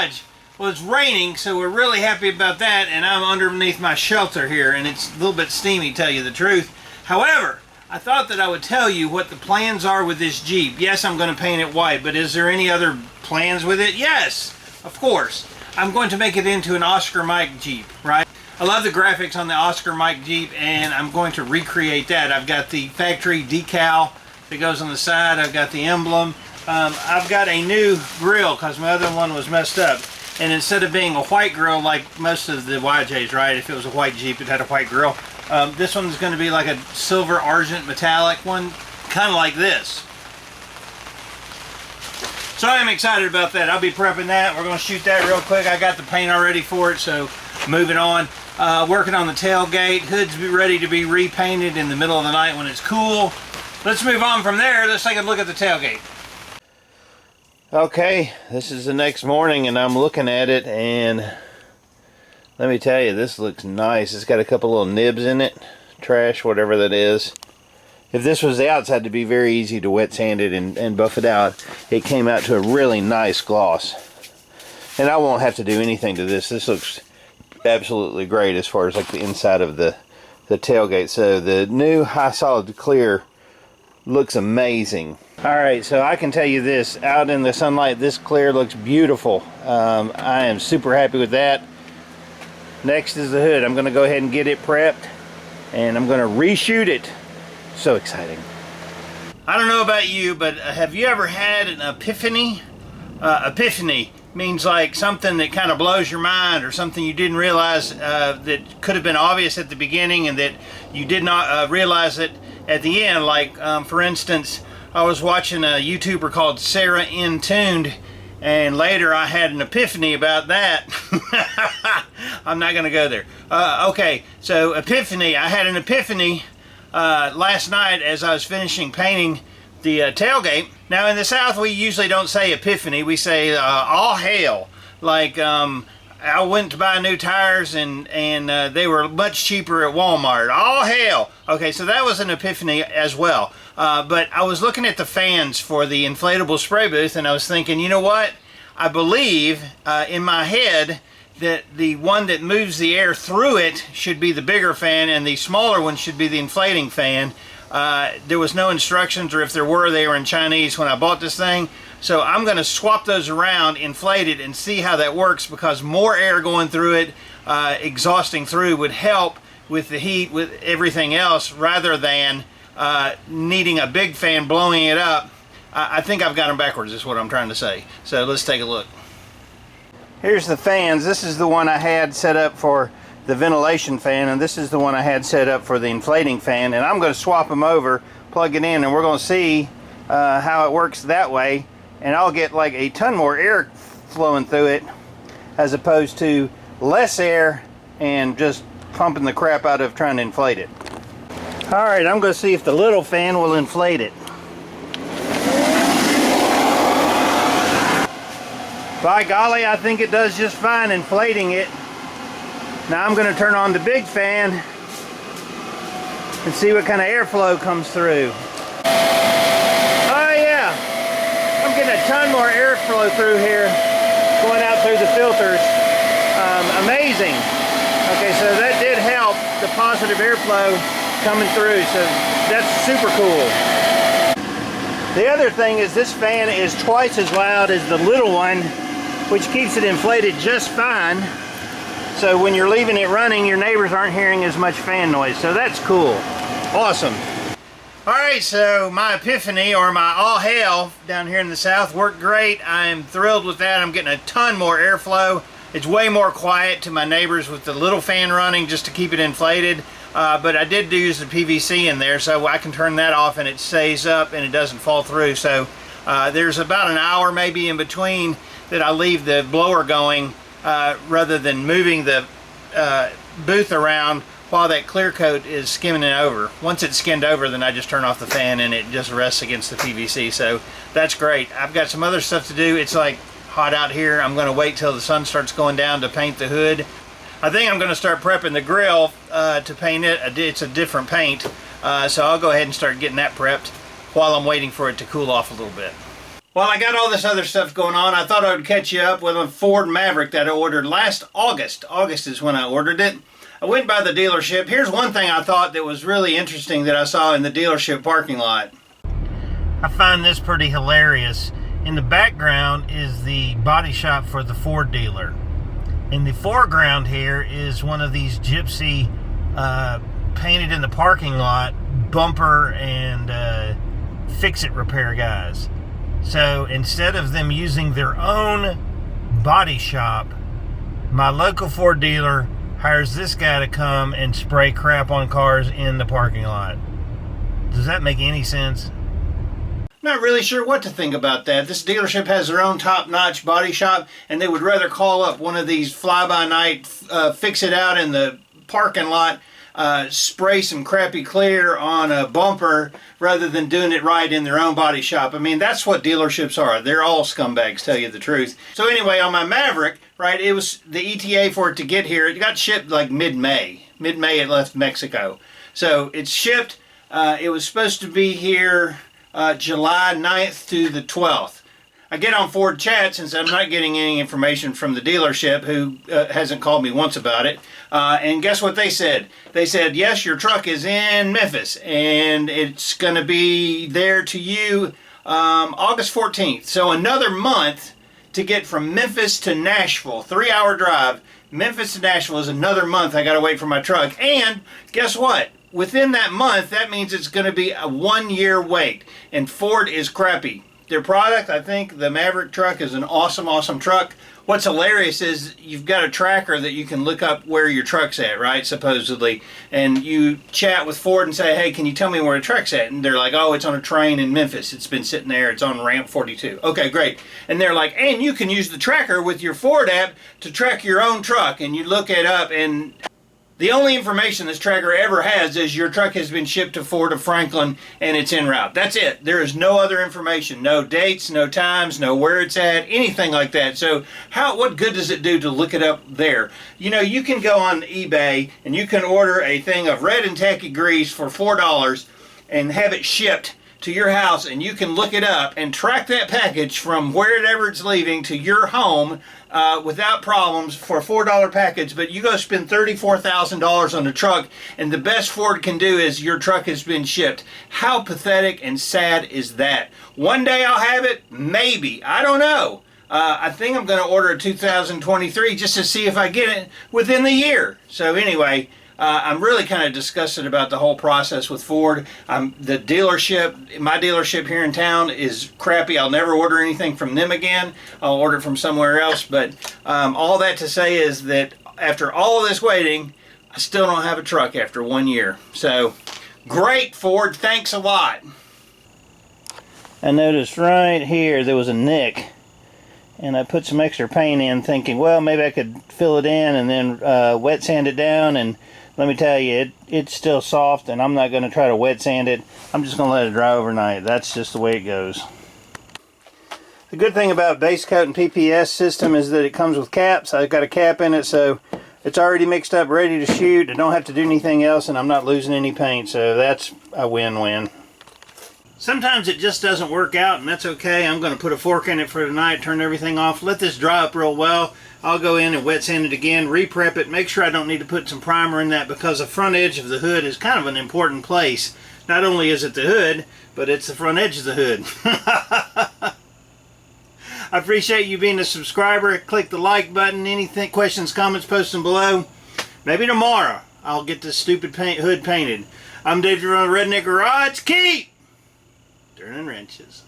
garage. Well, it's raining, so we're really happy about that, and I'm underneath my shelter here, and it's a little bit steamy, to tell you the truth. However, I thought that I would tell you what the plans are with this Jeep. Yes, I'm going to paint it white, but is there any other plans with it? Yes, of course. I'm going to make it into an Oscar Mike Jeep, right? I love the graphics on the Oscar Mike Jeep, and I'm going to recreate that. I've got the factory decal that goes on the side. I've got the emblem. I've got a new grill because my other one was messed up. And instead of being a white grill like most of the YJs, right? If it was a white Jeep, it had a white grill. This one's going to be like a silver argent metallic one, kind of like this. So I'm excited about that. I'll be prepping that. We're going to shoot that real quick. I got the paint already for it, so moving on. Working on the tailgate. Hood's ready to be repainted in the middle of the night when it's cool. Let's move on from there. Let's take a look at the tailgate. Okay, this is the next morning and I'm looking at it, and let me tell you, this looks nice. It's got a couple little nibs in it, trash, whatever that is. If this was the outside, it'd be very easy to wet sand it and buff it out. It came out to a really nice gloss. And I won't have to do anything to this. This looks absolutely great as far as like the inside of the tailgate. So the new high solid clear looks amazing. Alright, so I can tell you this, out in the sunlight, this clear looks beautiful. I am super happy with that. Next is the hood. I'm going to go ahead and get it prepped, and I'm going to reshoot it. So exciting. I don't know about you, but have you ever had an epiphany? Epiphany means like something that kind of blows your mind, or something you didn't realize that could have been obvious at the beginning and that you did not realize it at the end. Like, for instance, I was watching a YouTuber called Sarah In Tuned, and later I had an epiphany about that. I'm not going to go there. Okay, so epiphany. I had an epiphany last night as I was finishing painting the tailgate. Now in the South we usually don't say epiphany, we say all hail. Like I went to buy new tires and they were much cheaper at Walmart. All hail. Okay, so that was an epiphany as well. But I was looking at the fans for the inflatable spray booth, and I was thinking, you know what? I believe in my head that the one that moves the air through it should be the bigger fan, and the smaller one should be the inflating fan. There was no instructions, or if there were, they were in Chinese when I bought this thing. So I'm going to swap those around, inflate it, and see how that works, because more air going through it, exhausting through, would help with the heat, with everything else, rather than needing a big fan blowing it up. I think I've got them backwards, is what I'm trying to say. So let's take a look. Here's the fans. This is the one I had set up for the ventilation fan, and this is the one I had set up for the inflating fan, and I'm going to swap them over, plug it in, and we're going to see how it works that way, and I'll get like a ton more air flowing through it as opposed to less air and just pumping the crap out of trying to inflate it. Alright, I'm going to see if the little fan will inflate it. By golly, I think it does just fine inflating it. Now I'm going to turn on the big fan and see what kind of airflow comes through. Oh yeah, I'm getting a ton more airflow through here, going out through the filters. Amazing. Okay, so that did help, the positive airflow coming through, so that's super cool. The other thing is this fan is twice as loud as the little one, which keeps it inflated just fine. So when you're leaving it running, your neighbors aren't hearing as much fan noise, so that's cool. Awesome. Alright, so my epiphany, or my all hail down here in the South, worked great. I'm thrilled with that. I'm getting a ton more airflow. It's way more quiet to my neighbors with the little fan running just to keep it inflated. But I did use the PVC in there, so I can turn that off and it stays up and it doesn't fall through. So there's about an hour maybe in between that I leave the blower going rather than moving the booth around while that clear coat is skimming it over. Once it's skimmed over, then I just turn off the fan and it just rests against the PVC. So that's great. I've got some other stuff to do. It's like hot out here. I'm going to wait till the sun starts going down to paint the hood. I think I'm going to start prepping the grill to paint it. It's a different paint, so I'll go ahead and start getting that prepped while I'm waiting for it to cool off a little bit. While I got all this other stuff going on, I thought I would catch you up with a Ford Maverick that I ordered last August. August is when I ordered it. I went by the dealership. Here's one thing I thought that was really interesting that I saw in the dealership parking lot. I find this pretty hilarious. In the background is the body shop for the Ford dealer. In the foreground here is one of these gypsy painted in the parking lot bumper and fix-it repair guys. So instead of them using their own body shop, my local Ford dealer hires this guy to come and spray crap on cars in the parking lot. Does that make any sense? Not really sure what to think about that. This dealership has their own top-notch body shop, and they would rather call up one of these fly-by-night fix-it-out in the parking lot, spray some crappy clear on a bumper rather than doing it right in their own body shop. I mean, that's what dealerships are. They're all scumbags, tell you the truth. So anyway, on my Maverick, right, it was the ETA for it to get here. It got shipped like mid-May. Mid-May it left Mexico. So it's shipped. It was supposed to be here July 9th to the 12th. I get on Ford Chat since I'm not getting any information from the dealership, who hasn't called me once about it. And guess what they said? They said, yes, your truck is in Memphis and it's going to be there to you August 14th. So another month to get from Memphis to Nashville, 3-hour drive. Memphis to Nashville is another month I got to wait for my truck. And guess what? Within that month, that means it's going to be a 1-year wait. And Ford is crappy. Their product, I think the Maverick truck is an awesome, awesome truck. What's hilarious is you've got a tracker that you can look up where your truck's at, right, supposedly. And you chat with Ford and say, hey, can you tell me where the truck's at? And they're like, oh, it's on a train in Memphis. It's been sitting there. It's on ramp 42. Okay, great. And they're like, and you can use the tracker with your Ford app to track your own truck. And you look it up, and the only information this tracker ever has is your truck has been shipped to Ford of Franklin and it's en route. That's it. There is no other information. No dates, no times, no where it's at, anything like that. So what good does it do to look it up there? You know, you can go on eBay and you can order a thing of red and tacky grease for $4 and have it shipped to your house, and you can look it up and track that package from wherever it's leaving to your home without problems for a $4 package. But you go spend $34,000 on a truck, and the best Ford can do is your truck has been shipped. How pathetic and sad is that? One day I'll have it, maybe. I don't know. I think I'm going to order a 2023 just to see if I get it within the year. So anyway, I'm really kind of disgusted about the whole process with Ford. The dealership, my dealership here in town, is crappy. I'll never order anything from them again. I'll order from somewhere else. But all that to say is that after all of this waiting, I still don't have a truck after 1 year. So, great, Ford. Thanks a lot. I noticed right here there was a nick, and I put some extra paint in thinking, well, maybe I could fill it in and then wet sand it down. And let me tell you, it's still soft, and I'm not going to try to wet sand it. I'm just going to let it dry overnight. That's just the way it goes. The good thing about base coat and PPS system is that it comes with caps. I've got a cap in it, so it's already mixed up, ready to shoot. I don't have to do anything else, and I'm not losing any paint, so that's a win-win. Sometimes it just doesn't work out, and that's okay. I'm going to put a fork in it for tonight, turn everything off, let this dry up real well. I'll go in and wet sand it again, re-prep it, make sure I don't need to put some primer in that, because the front edge of the hood is kind of an important place. Not only is it the hood, but it's the front edge of the hood. I appreciate you being a subscriber. Click the like button. Anything, questions, comments, post them below. Maybe tomorrow I'll get this stupid hood painted. I'm Dave from the Redneck Garage. Keep turning wrenches.